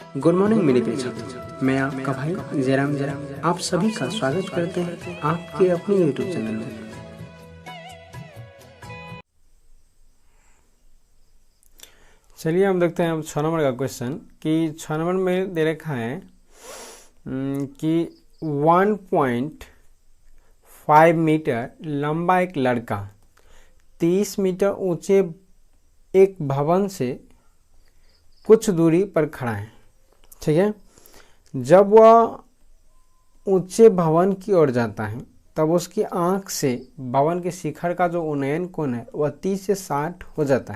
Good morning मेरे प्रिय छात्रों, मैं आपका भाई जयराम आप सभी का स्वागत करते हैं आपके अपने यूट्यूब चैनल में। चलिए हम देखते हैं अब 6 नंबर का क्वेश्चन कि 6 नंबर में दे रखा है कि 1.5 मीटर लंबा एक लड़का 30 मीटर ऊंचे एक भवन से कुछ दूरी पर खड़ा है। ठीक है, जब वह ऊंचे भवन की ओर जाता है तब उसकी आंख से भवन के शिखर का जो उन्नयन कोण है वह 30 से 60 हो जाता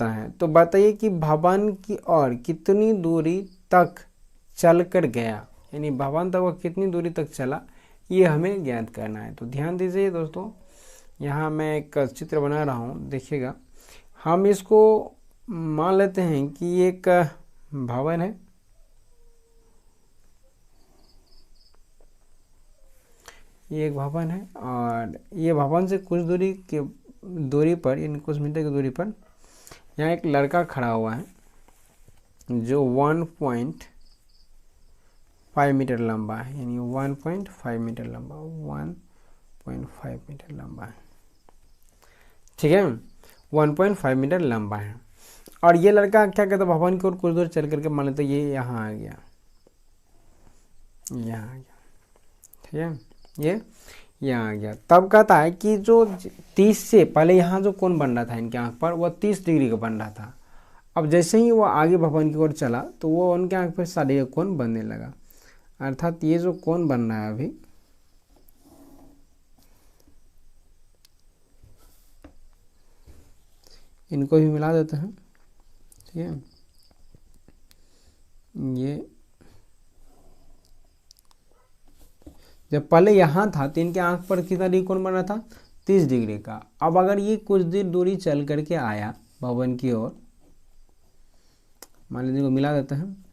है। तो बताइए कि भवन की ओर कितनी दूरी तक चल कर गया, यानी भवन तक वह कितनी दूरी तक चला, ये हमें ज्ञात करना है। तो ध्यान दीजिए दोस्तों, यहाँ मैं एक चित्र बना रहा हूँ, देखिएगा। हम इसको मान लेते हैं कि ये एक भवन है। ये एक भवन है और ये भवन से कुछ दूरी पर, यानी कुछ मीटर की दूरी पर यहाँ एक लड़का खड़ा हुआ है जो 1.5 मीटर लंबा है, यानी 1.5 मीटर लंबा, 1.5 मीटर लंबा है। ठीक है, 1.5 मीटर लंबा है। और ये लड़का क्या कहता है, भवन की ओर कुछ दूर चल करके मान लेते ये यहाँ आ गया, यहाँ आ गया। ठीक है, ये यहाँ आ गया। तब कहता है कि जो 30 से पहले यहाँ जो कोण बन रहा था इनके आंख पर, वह 30 डिग्री का बन रहा था। अब जैसे ही वो आगे भवन की ओर चला तो वो उनके आंख पर 60 का कोण बनने लगा। अर्थात ये जो कोण बन रहा है अभी, इनको भी मिला देते हैं। ठीक है, ये जब पहले यहाँ था तो इनके आंख पर कितना डिग्री कोण बन रहा था, 30 डिग्री का। अब अगर ये कुछ देर दूरी चल करके आया भवन की ओर, मान लीजिए को मिला देते हैं,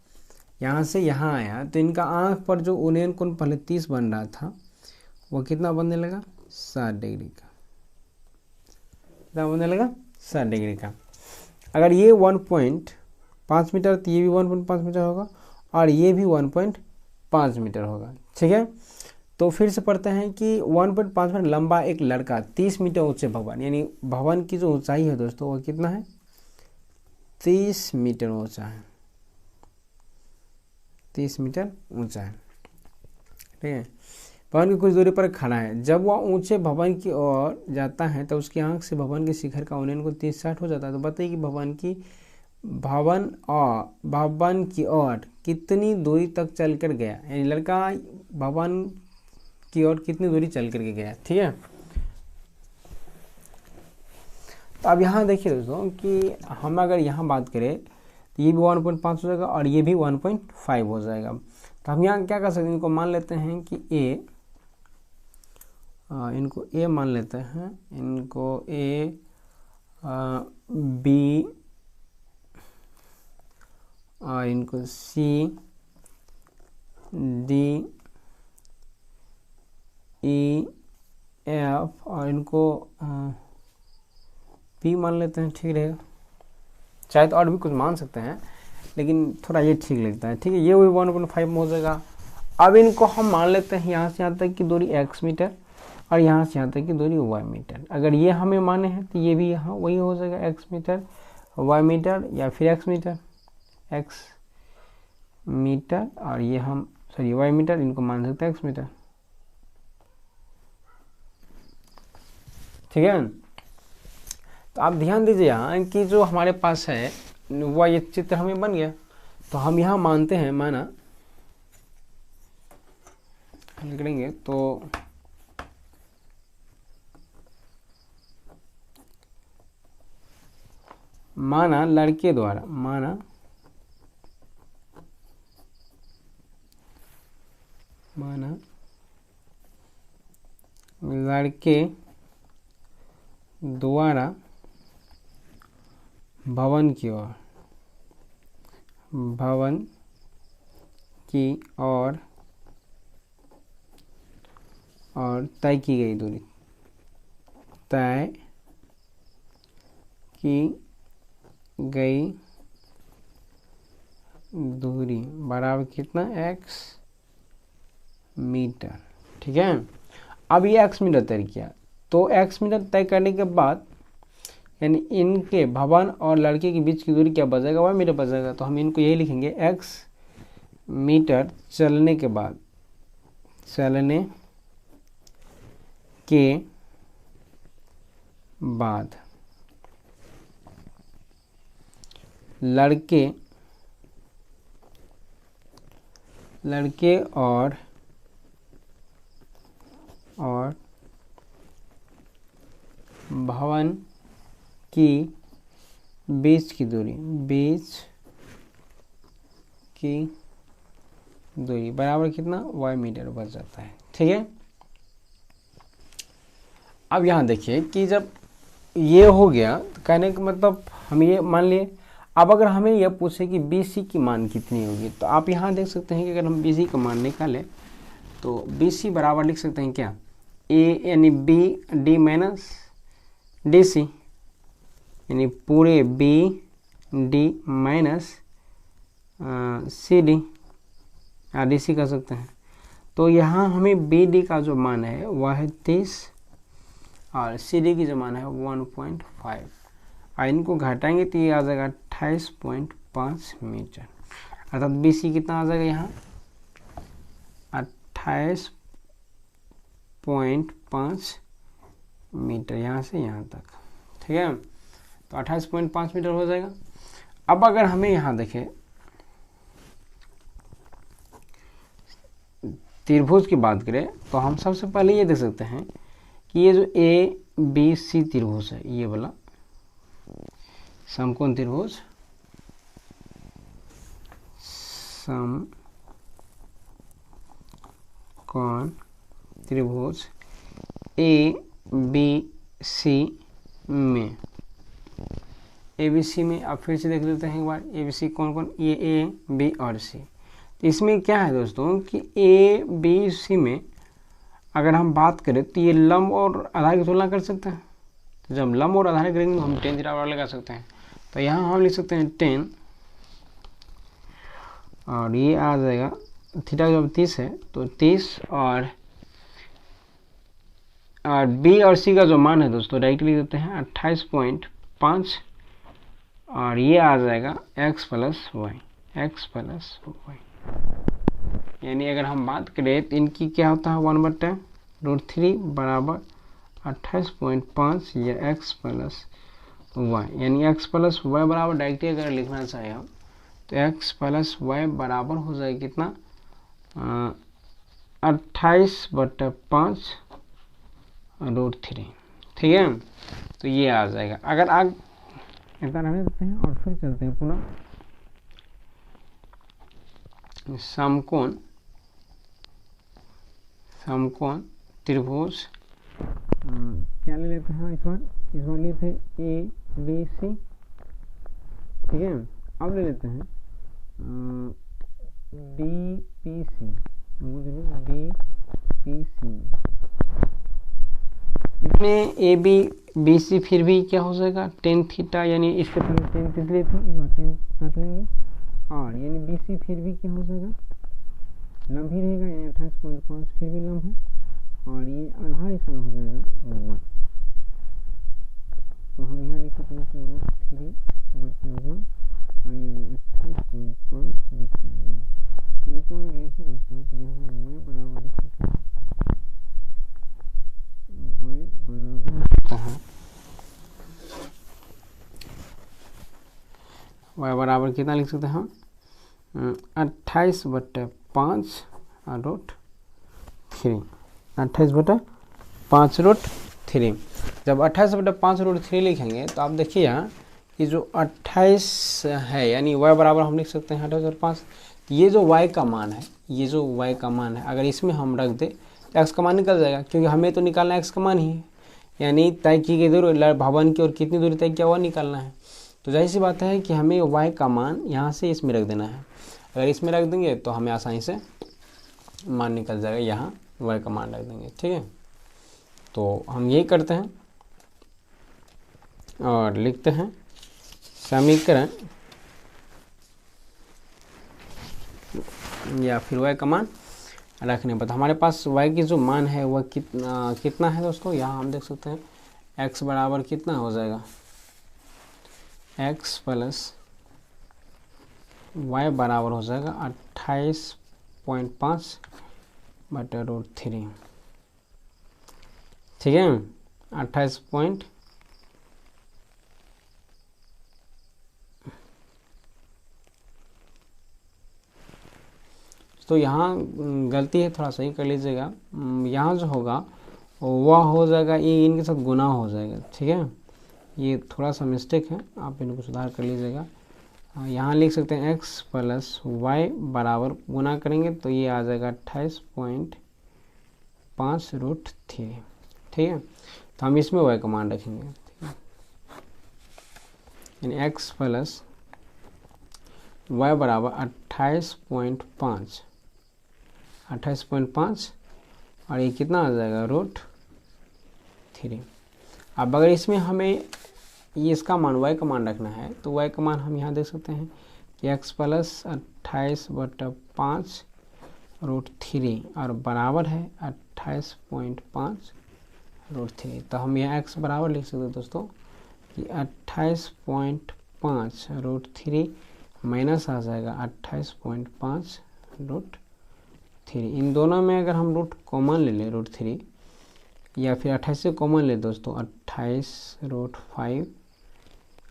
यहाँ से यहाँ आया तो इनका आंख पर जो उन्नयन कोण पहले 30 बन रहा था वो कितना बनने लगा, 60 डिग्री का। कितना बनने लगा, 60 डिग्री का। अगर ये 1.5 मीटर तो ये भी 1.5 मीटर होगा और ये भी 1.5 मीटर होगा। ठीक है, तो फिर से पढ़ते हैं कि 1.5 मीटर लंबा एक लड़का 30 मीटर ऊंचे भवन, यानी भवन की जो ऊंचाई है दोस्तों वो कितना है, 30 मीटर ऊंचा है। 30 मीटर ऊंचा है। ठीक है, भवन की कुछ दूरी पर खड़ा है। जब वह ऊंचे भवन की ओर जाता है तो उसकी आंख से भवन के शिखर का उन्नयन को 30-60 हो जाता है। तो बताइए कि भवन की ओर कितनी दूरी तक चल कर गया, यानी लड़का भवन की ओर कितनी दूरी चल करके गया। ठीक है, तो अब यहाँ देखिए दोस्तों कि हम अगर यहाँ बात करें तो ये भी 1.5 हो जाएगा और ये भी 1.5 हो जाएगा। तो हम यहाँ क्या कर सकते हैं, इनको मान लेते हैं कि इनको ए मान लेते हैं, इनको ए बी और इनको सी डी ई एफ और इनको पी मान लेते हैं। ठीक रहेगा, चाहे तो और भी कुछ मान सकते हैं लेकिन थोड़ा ये ठीक लगता है। ठीक है, ये भी 1.5 हो जाएगा। अब इनको हम मान लेते हैं यहाँ से यहाँ तक की दूरी x मीटर और यहाँ से यहाँ तक की दूरी y मीटर। अगर ये हमें माने हैं तो ये भी यहाँ वही हो जाएगा, x मीटर y मीटर या फिर x मीटर और ये हम y मीटर, इनको मान सकते हैं x मीटर। ठीक है, तो आप ध्यान दीजिए यहाँ कि जो हमारे पास है वह ये चित्र हमें बन गया। तो हम यहाँ मानते हैं, माना हल करेंगे तो माना लड़के द्वारा, माना लड़के द्वारा भवन की ओर और तय की गई दूरी, तय की गई दूरी बराबर कितना, x मीटर। ठीक है, अब ये x मीटर तय किया, तो x मीटर तय करने के बाद यानी इनके भवन और लड़के के बीच की दूरी क्या बचेगा, y मीटर बचेगा। तो हम इनको यही लिखेंगे x मीटर चलने के बाद, चलने के बाद लड़के और भवन की बीच की दूरी बराबर कितना, y मीटर बच जाता है। ठीक है, अब यहाँ देखिए कि जब ये हो गया तो कहने का मतलब हम ये मान लिए। अब अगर हमें यह पूछे कि BC की मान कितनी होगी, तो आप यहाँ देख सकते हैं कि अगर हम BC का मान निकालें तो BC बराबर लिख सकते हैं क्या, A यानी BD माइनस DC, यानी पूरे BD माइनस CD या DC कर सकते हैं। तो यहाँ हमें BD का जो मान है वह है 30 और CD की जो मान है 1.5, और इनको घटाएंगे तो ये आ जाएगा 28.5 मीटर। अर्थात BC कितना आ जाएगा यहाँ, 28.5 मीटर यहाँ से यहाँ तक। ठीक है, तो 28.5 मीटर हो जाएगा। अब अगर हमें यहाँ देखें त्रिभुज की बात करें तो हम सबसे पहले ये देख सकते हैं कि ये जो ABC त्रिभुज है, ये वाला समकोण त्रिभुज, समकोण त्रिभुज ABC में अब फिर से देख लेते हैं एक बार, ABC कौन कौन, ये A, B और C। तो इसमें क्या है दोस्तों कि ABC में अगर हम बात करें तो ये लंब और आधार की तुलना कर सकते हैं। तो जब लंब और आधार करेंगे तो हम tan थीटा बराबर लगा सकते हैं। तो यहाँ हम लिख सकते हैं 10 और ये आ जाएगा थीटा जब 30 है तो 30 और B और C का जो मान है दोस्तों डायरेक्टली देते हैं 28.5 और ये आ जाएगा x प्लस वाई, यानी अगर हम बात करें तो इनकी क्या होता है 1/√3 बराबर 28.5 या x प्लस वाई, यानी x प्लस वाई बराबर डायरेक्टली अगर लिखना चाहे हम तो x प्लस वाई बराबर हो जाएगा कितना 28/5√3। ठीक है, तो ये आ जाएगा। अगर आग इतना रहने देते हैं और फिर चलते हैं पुनः समकोण त्रिभुज, क्या ले लेते हैं इस बार लेते हैं ABC। ठीक है, अब ले लेते हैं BPC, इसमें ABBC फिर भी क्या हो जाएगा tan थीटा, यानी इसके पहले tan इसलिए थे, इस बार tan काट लेंगे और यानी BC फिर भी क्या हो जाएगा लंब ही रहेगा, यानी 28.5 फिर भी लंब है और ये आधार इसमें हो जाएगा 1। तो हम यहाँ लिख सकते हैं √3/1 और ये 28.5 इनको लिखे दोस्तों कि यहाँ y बराबर लिख सकते हैं y बराबर कितना लिख सकते हैं हम 28/5√3, 28/5√3। जब 28/5√3 लिखेंगे तो आप देखिए यहाँ कि जो 28 है यानी y बराबर हम लिख सकते हैं 28/5। ये जो y का मान है, अगर इसमें हम रख दे तो x का मान निकल जाएगा, क्योंकि हमें तो निकालना है x का मान ही है, यानी तय की गई दूरी भवन की और कितनी दूरी तय किया हुआ निकालना है। तो जाहिर सी बात है कि हमें y का मान यहाँ से इसमें रख देना है। अगर इसमें रख देंगे तो हमें आसानी से मान निकल जाएगा, यहाँ y का मान रख देंगे। ठीक है, तो हम यही करते हैं और लिखते हैं समीकरण या फिर y का मान रखने पर। तो हमारे पास y की जो मान है वह कितना है दोस्तों, यहाँ हम देख सकते हैं x बराबर कितना हो जाएगा, x प्लस y बराबर हो जाएगा 28.5 बटे √3। ठीक है, 28 पॉइंट तो यहाँ गलती है, थोड़ा सही कर लीजिएगा। यहाँ जो होगा वह हो जाएगा, ये इनके साथ गुना हो जाएगा। ठीक है, ये थोड़ा सा मिस्टेक है, आप इनको सुधार कर लीजिएगा। यहाँ लिख सकते हैं x प्लस वाई बराबर गुना करेंगे तो ये आ जाएगा 28.5 √3। ठीक है, तो हम इसमें y का मान रखेंगे। यानी x प्लस वाई बराबर 28.5 और ये कितना आ जाएगा √3। अब अगर इसमें हमें ये इसका मान y का मान रखना है तो y का मान हम यहाँ देख सकते हैं कि x प्लस 28/5 √3 और बराबर है 28.5 √3। तो हम यहाँ x बराबर लिख सकते हैं दोस्तों कि 28.5 √3 माइनस आ जाएगा 28.5 √3। इन दोनों में अगर हम रूट कॉमन ले लें √3 या फिर 28 से कॉमन ले दोस्तों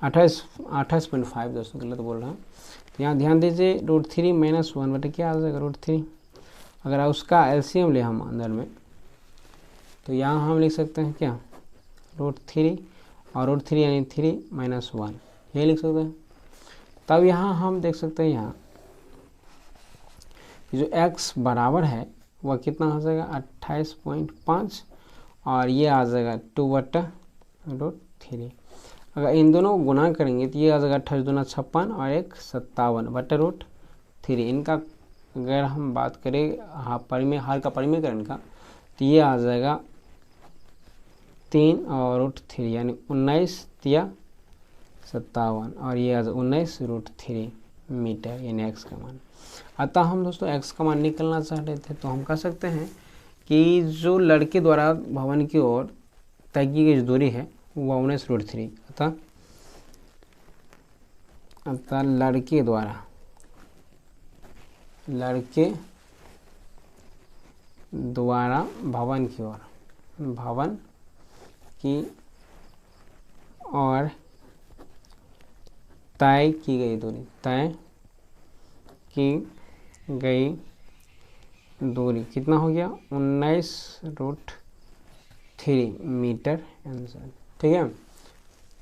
28.5 दोस्तों, गलत बोल रहा हूँ। तो यहाँ ध्यान दीजिए √3 माइनस 1 बटे क्या आ जाएगा √3। अगर उसका एलसीएम ले हम अंदर में तो यहाँ हम लिख सकते हैं क्या √3 और √3 यानी 3 माइनस 1, ये लिख सकते हैं। तब यहाँ हम देख सकते हैं यहाँ जो x बराबर है वह कितना हो जाएगा 28.5 और ये आ जाएगा 2/√3। अगर इन दोनों को गुना करेंगे तो ये आ जाएगा 28 दूना 56 और 1 57 बटे √3। इनका अगर हम बात करें हर का परिमेयकरण का तो ये आ जाएगा 3 और √3 यानी 19 या 57 और ये आ जाएगा 19 √3 मीटर यानी x का मान। अतः हम दोस्तों x का मान निकलना चाह रहे थे तो हम कह सकते हैं कि जो लड़के द्वारा भवन की ओर तय की गई दूरी है वह 19 √3। अतः लड़के द्वारा भवन की ओर तय की गई दूरी कितना हो गया 19 √3 मीटर आंसर। ठीक है,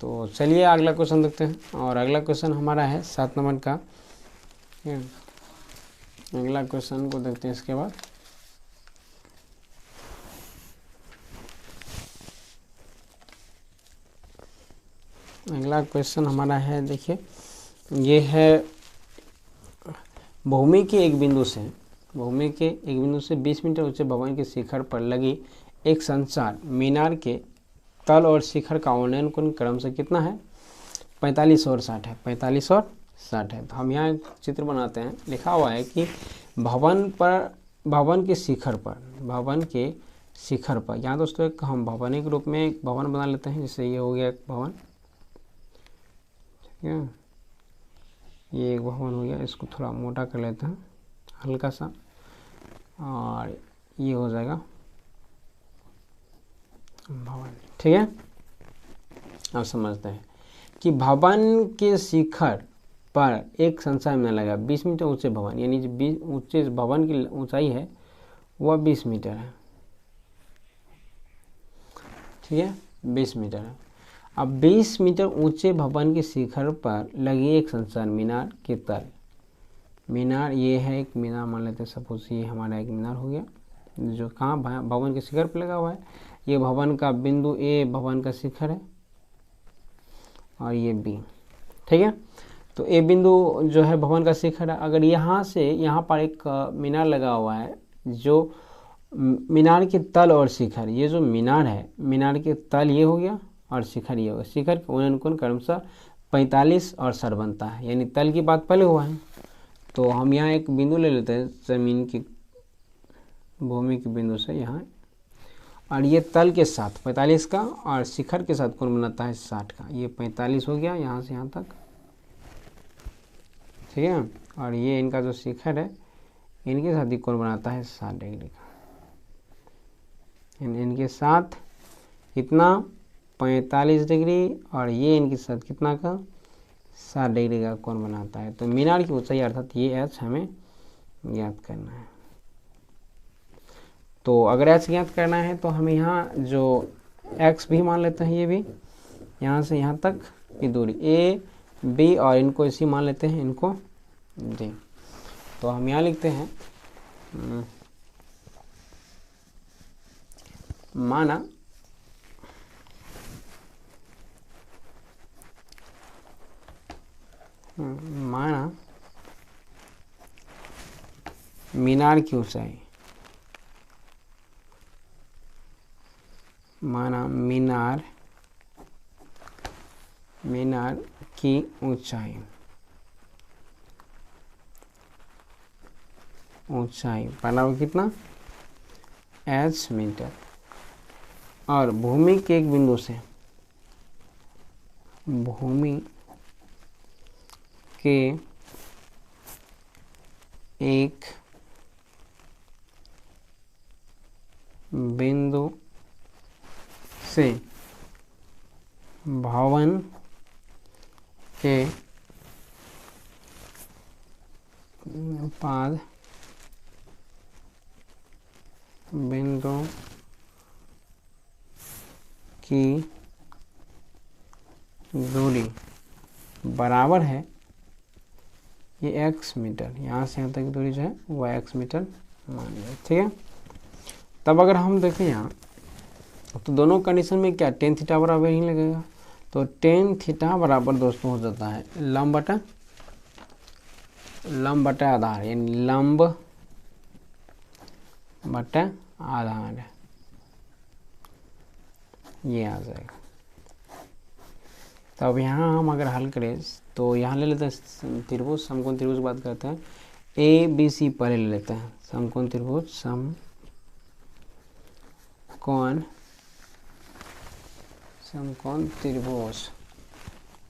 तो चलिए अगला क्वेश्चन देखते हैं। और अगला क्वेश्चन हमारा है 7 नंबर का। अगला क्वेश्चन को देखते हैं। इसके बाद अगला क्वेश्चन हमारा है, देखिए ये है भूमि के एक बिंदु से 20 मीटर ऊंचे भवन के शिखर पर लगी एक संचार मीनार के तल और शिखर का उन्नयन कोण क्रमशः कितना है 45 और 60 है। 45 और 60 है। तो हम यहाँ एक चित्र बनाते हैं। लिखा हुआ है कि भवन के शिखर पर यहाँ दोस्तों एक हम भवन के रूप में एक भवन बना लेते हैं। जैसे ये हो गया एक भवन, ठीक है, ये एक भवन हो गया। इसको थोड़ा मोटा कर लेते हैं हल्का सा और ये हो जाएगा भवन। ठीक है, अब समझते हैं कि भवन के शिखर पर एक संचार मीनार लगा 20 मीटर ऊंचे भवन, यानी जो ऊंचे भवन की ऊंचाई है वह 20 मीटर है। ठीक है, 20 मीटर है। अब 20 मीटर ऊंचे भवन के शिखर पर लगी एक संचार मीनार के तल, मीनार ये है एक मीनार मान लेते हैं। सपोज ये हमारा एक मीनार हो गया जो कहाँ भवन के शिखर पर लगा हुआ है। ये भवन का बिंदु ए भवन का शिखर है और ये बी। ठीक है, तो ए बिंदु जो है भवन का शिखर है। अगर यहाँ से यहाँ पर एक मीनार लगा हुआ है, जो मीनार के तल और शिखर, ये जो मीनार है मीनार के तल ये हो गया और शिखर ये होगा। शिखर का उन्नयन कोण क्रमशः 45 और 60 बनता है, यानी तल की बात पहले हुआ है तो हम यहाँ एक बिंदु ले लेते हैं ज़मीन की भूमि के बिंदु से यहाँ, और ये तल के साथ 45 का और शिखर के साथ कोण बनाता है 60 का। ये 45 हो गया यहाँ से यहाँ तक, ठीक है। और ये इनका जो शिखर है इनके साथ ही कोण बनाता है 60 डिग्री का। इनके साथ कितना 45 डिग्री, और ये इनके साथ कितना का 60 डिग्री का कोण बनाता है। तो मीनार की ऊंचाई अर्थात ये एच हमें ज्ञात करना है। तो अगर एच ज्ञात करना है तो हमें यहाँ जो एक्स भी मान लेते हैं, ये भी यहाँ से यहाँ तक की दूरी ए बी, और इनको इसी मान लेते हैं, इनको डी। तो हम यहाँ लिखते हैं माना मीनार की ऊंचाई, माना मीनार की ऊंचाई बराबर कितना एच मीटर, और भूमि के एक बिंदु से, भूमि के एक बिंदु से भवन के पाद बिंदु की दूरी बराबर है ये x मीटर, यहाँ से यहाँ तक की दूरी जो है वो x मीटर मान लिया, ठीक है। तब अगर हम देखें यहाँ तो दोनों कंडीशन में क्या टेन थीटा बराबर ही लगेगा। तो टेन थीटा बराबर दोस्तों हो जाता है लंब बटा आधार, यानी लंब बटा आधार, ये आ जाएगा। तब यहाँ हम अगर हल करें तो यहाँ ले लेते हैं त्रिभुज, समकोण त्रिभुज की बात करते हैं। ए बी सी पहले ले लेते हैं, समकोण त्रिभुज, समकोण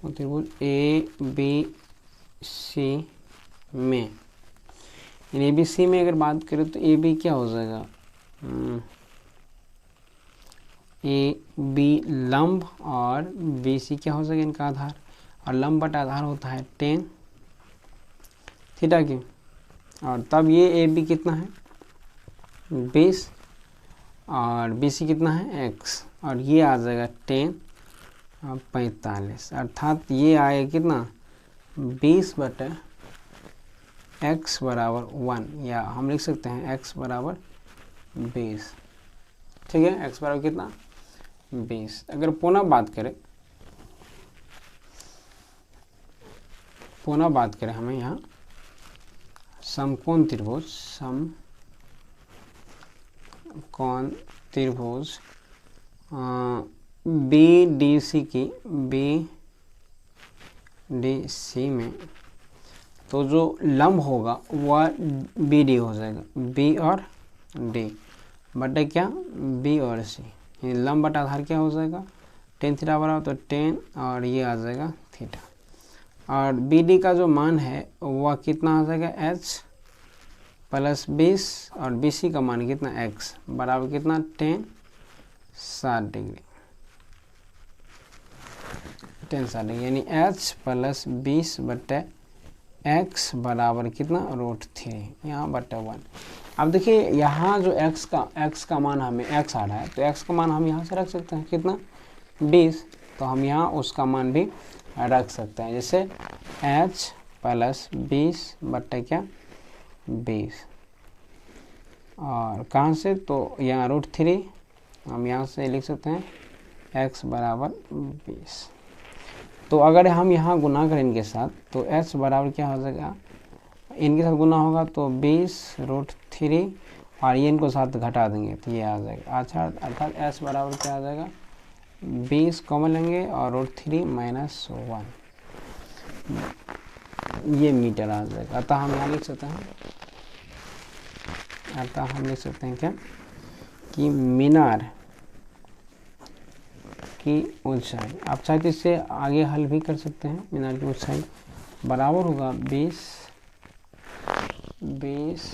त्रिभुज ए बी सी में, ए बी सी में अगर बात करें तो ए बी क्या हो जाएगा, ए बी लंब और बी सी क्या हो जाएगा इनका आधार, और लंब बटा आधार होता है टेन थीटा की। और तब ये ए बी कितना है 20 और बी सी कितना है x, और ये आ जाएगा 10 और 45, अर्थात ये आएगा कितना 20 बटे x बराबर 1, या हम लिख सकते हैं x बराबर 20, ठीक है। x बराबर कितना 20। अगर पुनः बात करें हमें यहाँ समकोण त्रिभुज बी डी सी में, तो जो लंब होगा वह बी डी हो जाएगा, बी और डी बटे क्या बी और सी, लंब बटा आधार क्या हो जाएगा टेन थीटा बराबर, तो 10 और ये आ जाएगा थीटा, और बी डी का जो मान है वह कितना आ जाएगा h प्लस 20, और बी सी का मान कितना x बराबर कितना 10 60 डिग्री, 10 60 डिग्री, यानी h प्लस 20 बटे x बराबर कितना √3 यहाँ बटे 1। अब देखिए यहाँ जो x का मान हमें x आ रहा है, तो x का मान हम यहाँ से रख सकते हैं कितना 20, तो हम यहाँ उसका मान भी रख सकते हैं, जैसे h प्लस 20 बटे क्या 20, और कहाँ से तो यहाँ √3 हम यहाँ से लिख सकते हैं x बराबर 20। तो अगर हम यहाँ गुना करें इनके साथ तो h बराबर क्या हो जाएगा, इनके साथ गुना होगा तो 20√3, और ये इनको साथ घटा देंगे तो ये आ जाएगा, अच्छा अर्थात h बराबर क्या आ जाएगा 20 कॉमन लेंगे और √3 - 1 ये मीटर आ जाएगा। अतः हम यहाँ लिख सकते हैं, क्या कि मीनार की ऊंचाई, आप चाहे तो इससे आगे हल भी कर सकते हैं। मीनार की ऊंचाई बराबर होगा 20 √3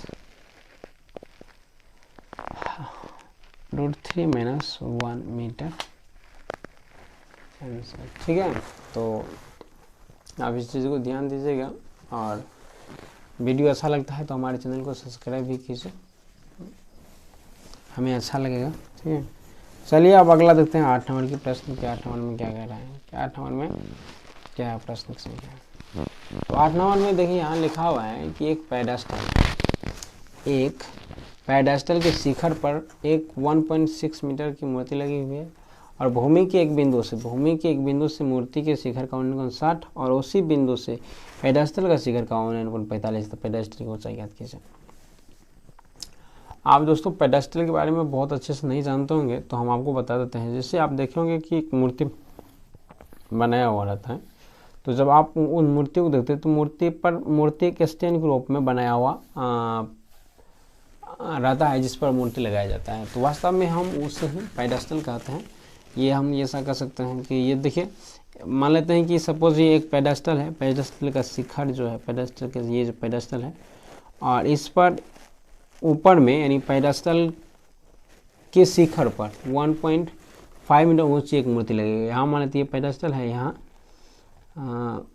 - 1 मीटर। ठीक है, तो आप इस चीज़ को ध्यान दीजिएगा, और वीडियो अच्छा लगता है तो हमारे चैनल को सब्सक्राइब भी कीजिए, हमें अच्छा लगेगा। ठीक है, चलिए अब अगला देखते हैं 8 नंबर की प्रश्न के 8 नंबर में क्या कह रहा है, 8 नंबर में क्या है प्रश्न की संख्या। तो 8 नंबर में देखिए यहाँ लिखा हुआ है कि एक पेडेस्टल के शिखर पर एक 1.6 मीटर की मूर्ति लगी हुई है, और भूमि के एक बिंदु से मूर्ति के शिखर का उन्नयन 60 और उसी बिंदु से पेडेस्टल का शिखर का उन्नयन 45। तो पेडेस्टल की ऊंचाई ज्ञात कीजिए। आप दोस्तों पेडेस्टल के बारे में बहुत अच्छे से नहीं जानते होंगे, तो हम आपको बता देते हैं। जैसे आप देखे होंगे कि एक मूर्ति बनाया हुआ रहता है, तो जब आप उन मूर्ति को देखते हैं तो मूर्ति एक स्टैंड के रूप में बनाया हुआ रहता है, जिस पर मूर्ति लगाया जाता है। तो वास्तव में हम उसे ही पेडेस्टल कहते हैं। ये हम ऐसा कर सकते हैं कि ये देखिए, मान लेते हैं कि सपोज ये एक पेडेस्टल है, पेडेस्टल का शिखर जो है, पेडेस्टल के ये जो पेडेस्टल है, और इस पर ऊपर में यानी पेडेस्टल के शिखर पर 1.5 मीटर ऊंची एक मूर्ति लगी है। यहाँ मान लेते हैं पेडेस्टल है, यहाँ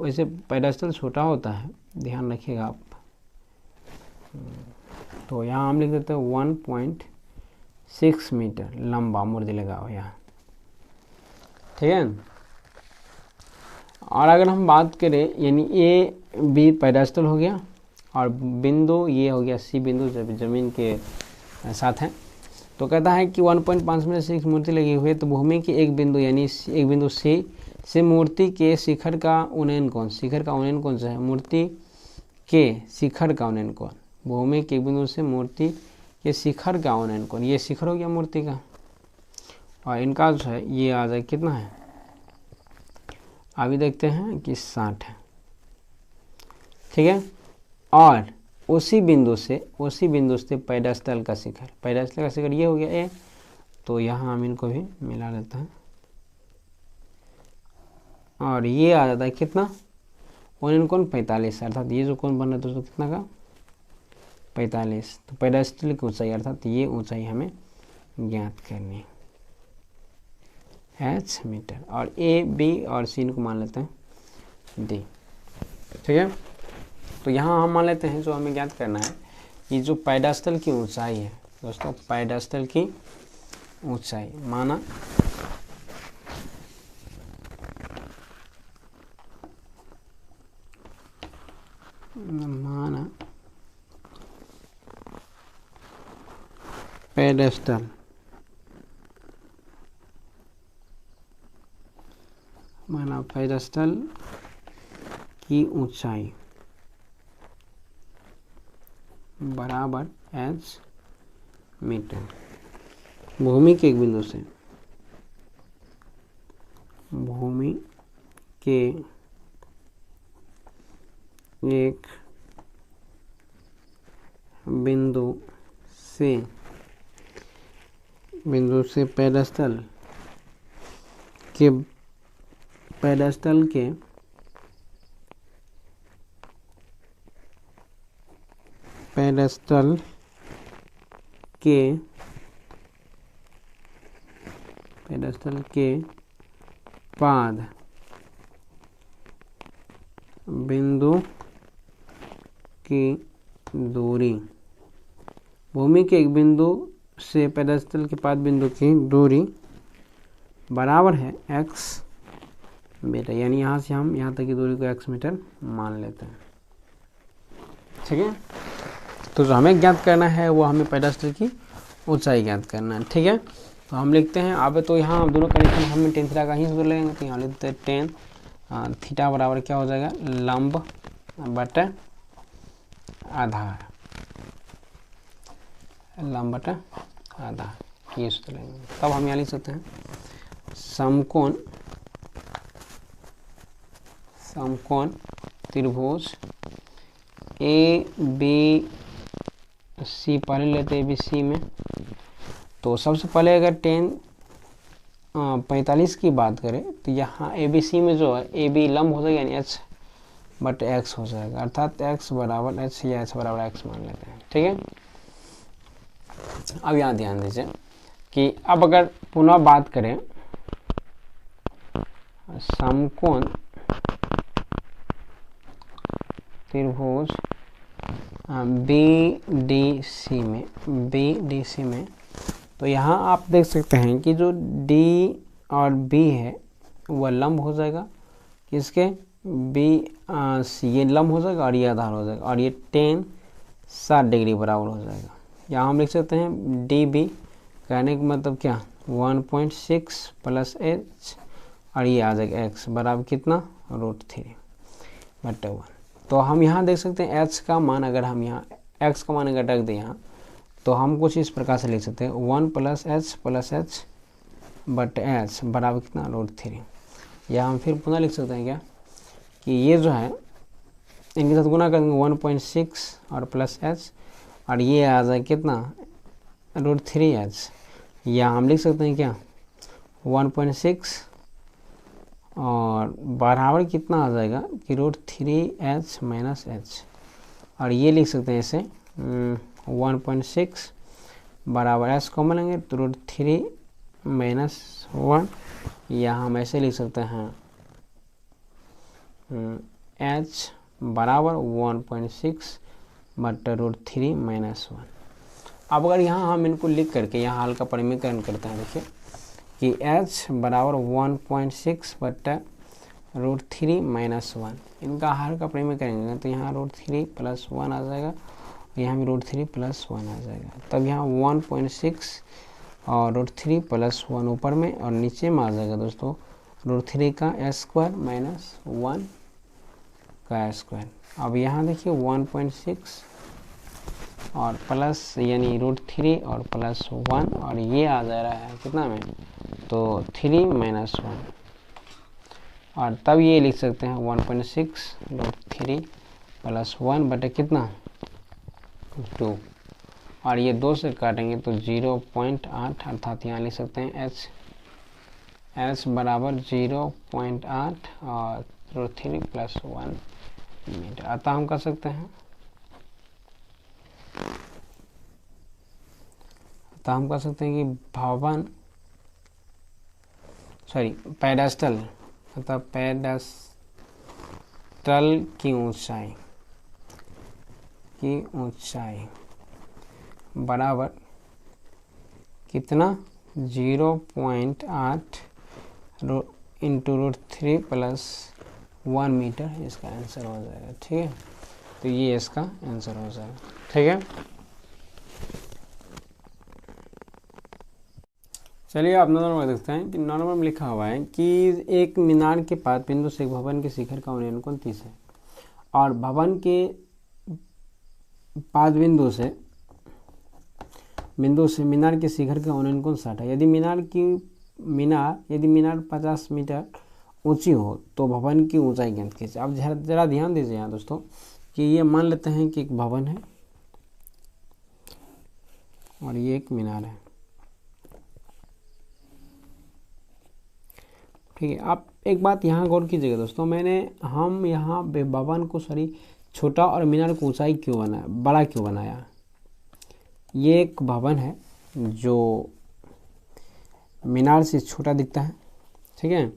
वैसे पेडेस्टल छोटा होता है, ध्यान रखिएगा आप। तो यहाँ हम लिख देते हैं 1.6 मीटर लंबा मूर्ति लगा हुआ यहाँ। ठीक है, और अगर हम बात करें यानी ए बी पेडेस्टल हो गया, और बिंदु ये हो गया सी बिंदु जब जमीन के साथ है। तो कहता है कि 1.5 मीटर से एक मूर्ति लगी हुई है, तो भूमि के एक बिंदु यानी एक बिंदु सी से मूर्ति के शिखर का उन्नयन कोण, शिखर का उन्नयन कोण जो है, मूर्ति के शिखर का उन्नयन कोण, भूमि के एक बिंदु से मूर्ति के शिखर का उन्नयन कोण, ये शिखर हो गया मूर्ति का, और इनका जो है ये आ जाए कितना है, अभी देखते हैं कि 60 है। ठीक है, और उसी बिंदु से पेडेस्टल का शिखर ये हो गया ए, तो यहाँ हम इनको भी मिला लेते हैं, और ये आ जाता है कितना, उन्नयन कोण 45, अर्थात ये जो कोण बन रहा है दोस्तों कितना का 45। तो पेडेस्टल की ऊंचाई अर्थात ये ऊंचाई हमें ज्ञात करनी है h मीटर, और ए बी और सी को मान लेते हैं डी। ठीक है, तो यहाँ हम मान लेते हैं जो हमें ज्ञात करना है, ये जो पेडेस्टल की ऊंचाई है दोस्तों, पेडेस्टल की ऊंचाई माना पेडेस्टल की ऊंचाई बराबर h मीटर, भूमि के एक बिंदु से पेडेस्टल के पाद बिंदु की दूरी, भूमि के एक बिंदु से पेडेस्टल के पाद बिंदु की दूरी बराबर है x मीटर, यानी यहाँ से हम यहाँ तक की दूरी को x मीटर मान लेते हैं। ठीक है, तो जो हमें ज्ञात करना है वो हमें पेडेस्टल की ऊंचाई ज्ञात करना है। ठीक है, तो हम लिखते हैं, अब तो यहाँ दोनों कंडीशन हमें टेन थीटा का ही सूत्र लगेंगे, तो यहाँ लिखते हैं टेन थीटा बराबर क्या हो जाएगा, लंब बटा आधार, लंब बटा आधार, ये सूत्र लगेंगे। तब हम यहाँ लिख सकते हैं समकोण त्रिभुज ए बी सी पहले लेते हैं, ए बी सी में। तो सबसे पहले अगर 45 की बात करें तो यहाँ ए बी सी में जो है ए बी लंब हो जाएगा यानी एच बट एक्स हो जाएगा, अर्थात एक्स बराबर एच या एच बराबर एक्स मान लेते हैं। ठीक है, अब यहाँ ध्यान दीजिए कि अब अगर पुनः बात करें समकोण त्रिभुज बी डी सी में, तो यहाँ आप देख सकते हैं कि जो डी और बी है वह लंब हो जाएगा, किसके बी सी, ये लंब हो जाएगा और ये आधार हो जाएगा, और ये 60 डिग्री बराबर हो जाएगा। यहाँ हम लिख सकते हैं डी बी, कहने का मतलब क्या 1.6 प्लस एच और ये आ जाएगा एक्स बराबर कितना √3/1। तो हम यहाँ देख सकते हैं एच का मान, अगर हम यहाँ एक्स का मान अगर रख दें यहाँ, तो हम कुछ इस प्रकार से लिख सकते हैं 1 + h बट एच बराबर कितना √3। या हम फिर पुनः लिख सकते हैं क्या कि ये जो है इनके साथ गुना करेंगे 1.6 और प्लस एच और ये आ जाए कितना √3h। या हम लिख सकते हैं क्या 1.6 और बराबर कितना आ जाएगा कि √3h - h, और ये लिख सकते हैं इसे 1.6 बराबर h कॉमन लेंगे तो √3 - 1, या हम ऐसे लिख सकते हैं h बराबर 1.6 बट √3 - 1। अब अगर यहाँ हम इनको लिख करके यहाँ हल का परिमीकरण करते हैं, देखिए कि h बराबर 1.6 बट √3 - 1, इनका हल का परिमीकरण करेंगे तो यहाँ √3 + 1 आ जाएगा, यहाँ भी √3 + 1 आ जाएगा। तब यहाँ 1.6 और √3 + 1 ऊपर में और नीचे में आ जाएगा दोस्तों √3 का स्क्वायर - 1 का स्क्वायर। अब यहाँ देखिए 1.6 और प्लस यानी √3 और प्लस 1 और ये आ जा रहा है कितना में तो 3 - 1, और तब ये लिख सकते हैं 1.6 √3 + 1 बटे कितना 2, और ये 2 से काटेंगे तो 0.8, अर्थात यहाँ लिख सकते हैं h बराबर 0.8 और √3 + 1 मीटर। अतः हम कर सकते हैं कि भवन पेडेस्टल अतः पेडेस्टल की ऊंचाई बराबर कितना 0.8 इंटू √3 + 1 मीटर, इसका आंसर हो जाएगा। ठीक है, तो ये इसका आंसर हो जाएगा। ठीक है, चलिए आप नंबर देखते हैं कि नंबर में लिखा हुआ है कि एक मीनार के पास बिंदु से एक भवन के शिखर का उन्नयन कोण 30 है और भवन के पास बिंदु से मीनार के शिखर का उन्नयन कोण 60 है। यदि मीनार 50 मीटर ऊंची हो तो भवन की ऊंचाई ज्ञात कीजिए। अब जरा ध्यान दीजिए यहाँ दोस्तों कि ये मान लेते हैं कि एक भवन है और ये एक मीनार है। ठीक है, आप एक बात यहाँ गौर कीजिएगा दोस्तों, हम यहाँ भवन को छोटा और मीनार को ऊंचाई क्यों बनाया, बड़ा क्यों बनाया। ये एक भवन है जो मीनार से छोटा दिखता है, ठीक है,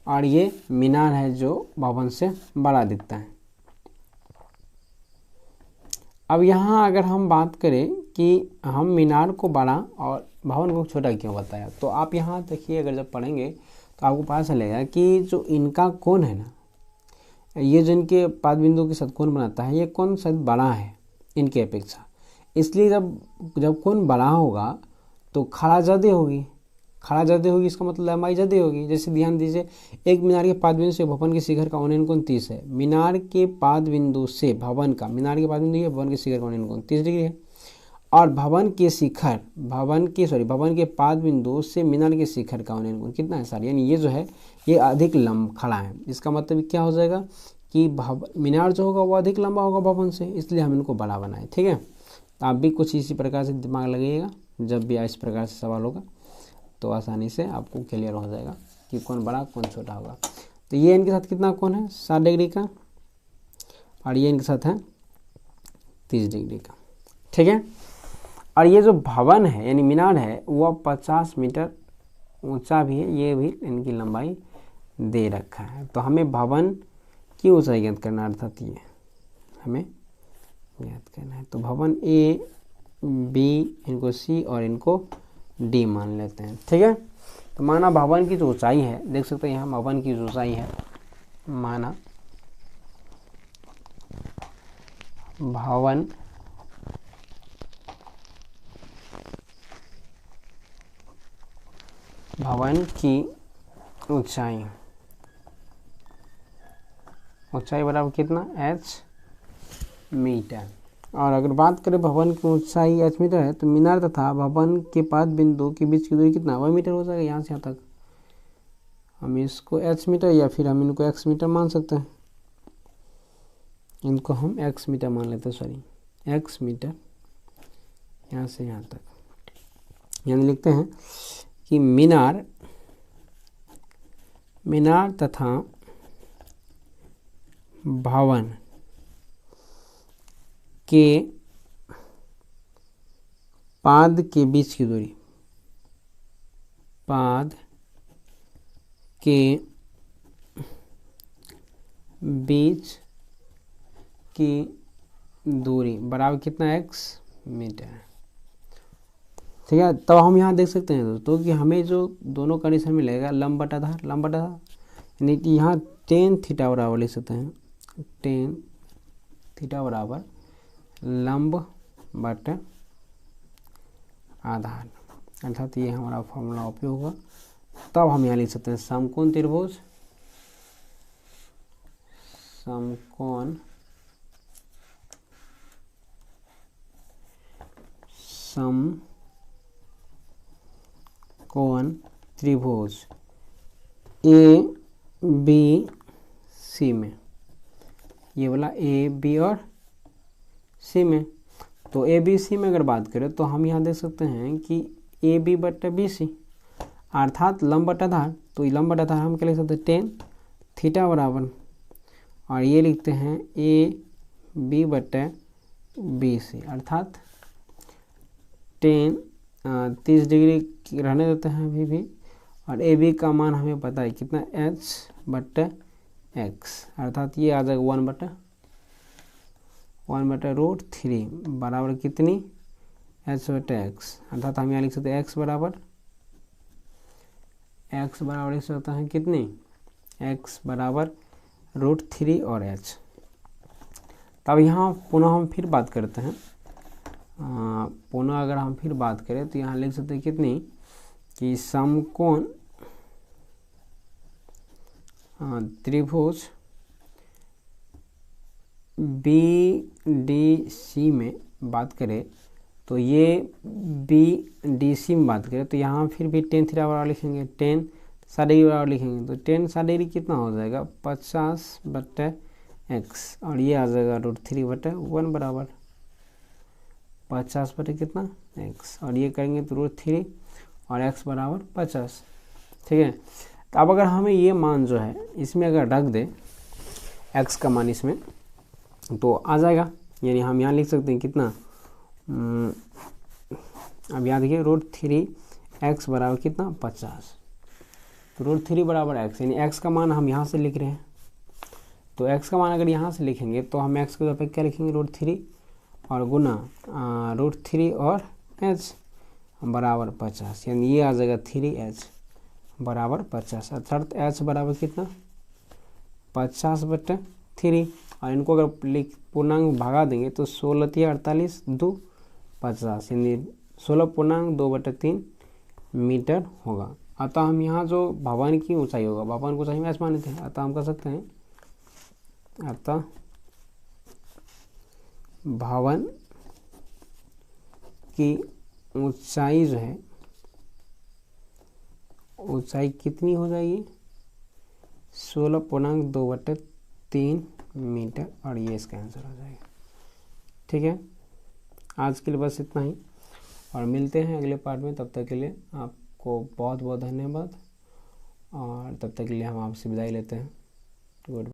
और ये मीनार है जो भवन से बड़ा दिखता है। अब यहाँ अगर हम बात करें कि हम मीनार को बड़ा और भवन को छोटा क्यों बताया, तो आप यहाँ देखिए अगर जब पढ़ेंगे तो आपको पता चलेगा कि जो इनका कोण है ना, ये जो इनके पाद बिंदु के साथ कोण बनाता है, ये कोण शायद बड़ा है इनके अपेक्षा, इसलिए जब कोण बड़ा होगा तो खड़ा ज़्यादा होगी, इसका मतलब लंबाई ज़्यादा होगी। जैसे ध्यान दीजिए, एक मीनार के पाद बिंदु से भवन के शिखर का उन्नयन कोण 30 है। मीनार के पाद बिंदु से भवन के शिखर का उन्नयन कोण 30 डिग्री है, और भवन के पाद बिंदु से मीनार के शिखर का उन्नयन कोण कितना है 60, यानी ये जो है ये अधिक लंब खड़ा है। इसका मतलब क्या हो जाएगा कि मीनार जो होगा वो अधिक लंबा होगा भवन से, इसलिए हम इनको बड़ा बनाए। ठीक है, तो आप भी कुछ इसी प्रकार से दिमाग लगाइएगा, जब भी इस प्रकार से सवाल होगा तो आसानी से आपको क्लियर हो जाएगा कि कौन बड़ा कौन छोटा होगा। तो ये इनके साथ कितना कोण है 60 डिग्री का, और ये इनके साथ है 30 डिग्री का। ठीक है, और ये जो भवन है यानी मीनार है वह 50 मीटर ऊंचा भी है, ये भी इनकी लंबाई दे रखा है। तो हमें भवन की ऊंचाई ज्ञात करना, अर्थात ये हमें ज्ञात करना है। तो भवन ए बी, इनको सी और इनको डी मान लेते हैं। ठीक है, तो माना भवन की जो ऊंचाई है, देख सकते हैं यहाँ भवन की जो ऊंचाई है, माना भवन की ऊंचाई बराबर कितना h मीटर। और अगर बात करें भवन की ऊंचाई h मीटर है, तो मीनार तथा भवन के पाद बिंदु के बीच की दूरी कितना 1 मीटर हो जाएगा। यहाँ से यहाँ तक हम इसको h मीटर या फिर हम इनको x मीटर मान सकते हैं, इनको हम x मीटर मान लेते हैं, सॉरी x मीटर, यहाँ से यहाँ तक। यानी लिखते हैं कि मीनार तथा भवन के पाद के बीच की दूरी, पाद के बीच की दूरी बराबर कितना x मीटर। ठीक है, तो हम यहाँ देख सकते हैं दोस्तों कि हमें जो दोनों कंडीशन में लगेगा लंब बटा आधार, यानी कि यहाँ टेन थीटा बराबर लिख सकते हैं, टेन थीटा बराबर लंब बटा आधार, अर्थात ये हमारा फॉर्मूला उपयोग होगा। तब हम यहाँ लिख सकते हैं समकोण त्रिभुज, समकोण त्रिभुज ए बी सी में, ये वाला ए बी और सी में। तो ए बी सी में अगर बात करें तो हम यहाँ देख सकते हैं कि ए बी बटा बी सी, अर्थात लंब बटा आधार। तो लंब बटा आधार हम क्या लिख सकते हैं टेन थीटा बराबर, और ये लिखते हैं ए बी बटा बी सी, अर्थात टेन 30 डिग्री रहने देते हैं अभी भी, और ए बी का मान हमें पता है कितना h बटा एक्स, अर्थात ये आ जाएगा 1/√3 बराबर कितनी h बटा एक्स, अर्थात हम यहाँ लिख सकते हैं x बराबर लिख सकते हैं कितनी x बराबर √3 और h। तब यहाँ पुनः हम फिर बात करते हैं, पुनः अगर हम फिर बात करें तो यहाँ लिख सकते हैं कितनी कि समकोण त्रिभुज बी डी सी में बात करें तो ये बी डी सी में बात करें तो यहाँ फिर भी टेन थीटा बराबर लिखेंगे, टेन 60 डिग्री बराबर लिखेंगे, तो टेन 60 डिग्री कितना हो जाएगा 50 बटा एक्स, और ये आ जाएगा √3 बटा 1 बराबर 50 बटे कितना एक्स, और ये करेंगे तो √3 और x बराबर 50। ठीक है, तो अब अगर हमें ये मान जो है इसमें अगर रख दे x का मान इसमें तो आ जाएगा, यानी हम यहाँ लिख सकते हैं कितना, अब यहाँ देखिए √3x बराबर कितना 50, तो √3 बराबर x, यानी x का मान हम यहाँ से लिख रहे हैं। तो x का मान अगर यहाँ से लिखेंगे तो हम x के जगह पे क्या लिखेंगे √3 और गुना √3 और h बराबर 50, यानी ये आ जाएगा 3h बराबर 50, अर्थात h बराबर कितना 50 बटे 3, और इनको अगर पूर्णांक भागा देंगे तो 16 × 48 2 50, यानी 16.2/3 मीटर होगा। अतः हम यहाँ जो भवन की ऊंचाई होगा, भवन की ऊंचाई में h माने थे, अतः हम कह सकते हैं अतः भवन की ऊंचाई जो है ऊंचाई कितनी हो जाएगी 16.2/3 मीटर, और ये इसका आंसर हो जाएगा। ठीक है, आज के लिए बस इतना ही, और मिलते हैं अगले पार्ट में। तब तक के लिए आपको बहुत बहुत धन्यवाद, और तब तक के लिए हम आपसे विदाई लेते हैं। गुड।